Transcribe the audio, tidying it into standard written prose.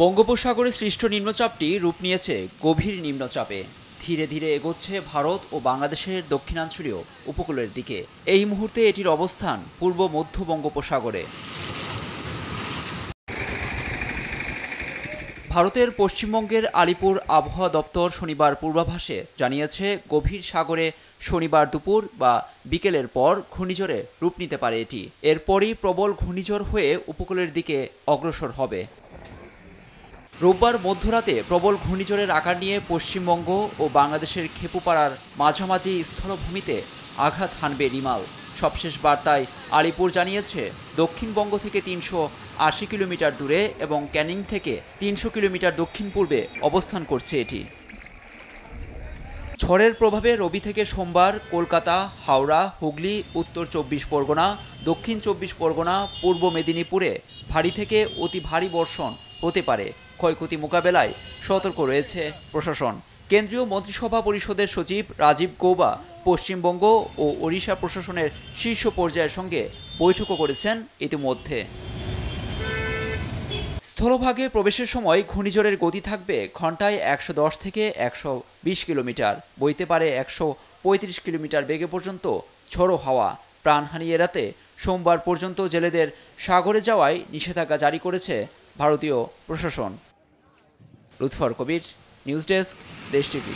বঙ্গোপসাগরে সৃষ্ট নিম্নচাপটি রূপ নিয়েছে গভীর নিম্নচাপে। ধীরে ধীরে এগোচ্ছে ভারত ও বাংলাদেশের দক্ষিণাঞ্চলীয় উপকূলের দিকে। এই মুহূর্তে এটির অবস্থান পূর্ব মধ্য বঙ্গোপসাগরে। ভারতের পশ্চিমবঙ্গের আলিপুর আবহাওয়া দপ্তর শনিবার পূর্বাভাসে জানিয়েছে, গভীর সাগরে শনিবার দুপুর বা বিকেলের পর ঘূর্ণিঝড়ে রূপ নিতে পারে এটি। এরপরই প্রবল ঘূর্ণিঝড় হয়ে উপকূলের দিকে অগ্রসর হবে। রোববার মধ্যরাতে প্রবল ঘূর্ণিঝড়ের আকার নিয়ে পশ্চিমবঙ্গ ও বাংলাদেশের খেপুপাড়ার মাঝামাঝি স্থলভূমিতে আঘাত হানবে রিমাল। সবশেষ বার্তায় আলিপুর জানিয়েছে, দক্ষিণবঙ্গ থেকে ৩৮০ কিলোমিটার দূরে এবং ক্যানিং থেকে ৩০০ কিলোমিটার দক্ষিণ পূর্বে অবস্থান করছে এটি। ঝড়ের প্রভাবে রবি থেকে সোমবার কলকাতা, হাওড়া, হুগলি, উত্তর ২৪ পরগনা, দক্ষিণ ২৪ পরগনা, পূর্ব মেদিনীপুরে ভারী থেকে অতি ভারী বর্ষণ হতে পারে। ক্ষয়ক্ষতি মোকাবেলায় সতর্ক রয়েছে প্রশাসন। কেন্দ্রীয় মন্ত্রিসভা পরিষদের সচিব রাজীব গৌবা পশ্চিমবঙ্গ ও ওড়িশা প্রশাসনের শীর্ষ পর্যায়ের সঙ্গে বৈঠকও করেছেন ইতিমধ্যে। স্থলভাগে প্রবেশের সময় ঘূর্ণিঝড়ের গতি থাকবে ঘন্টায় ১১০ থেকে ১২০ কিলোমিটার, বইতে পারে ১৩৫ কিলোমিটার বেগে পর্যন্ত ঝোড়ো হাওয়া। প্রাণহানি এড়াতে সোমবার পর্যন্ত জেলেদের সাগরে যাওয়ায় নিষেধাজ্ঞা জারি করেছে ভারতীয় প্রশাসন। লুৎফর কবির, নিউজ ডেস্ক, দেশ টিভি।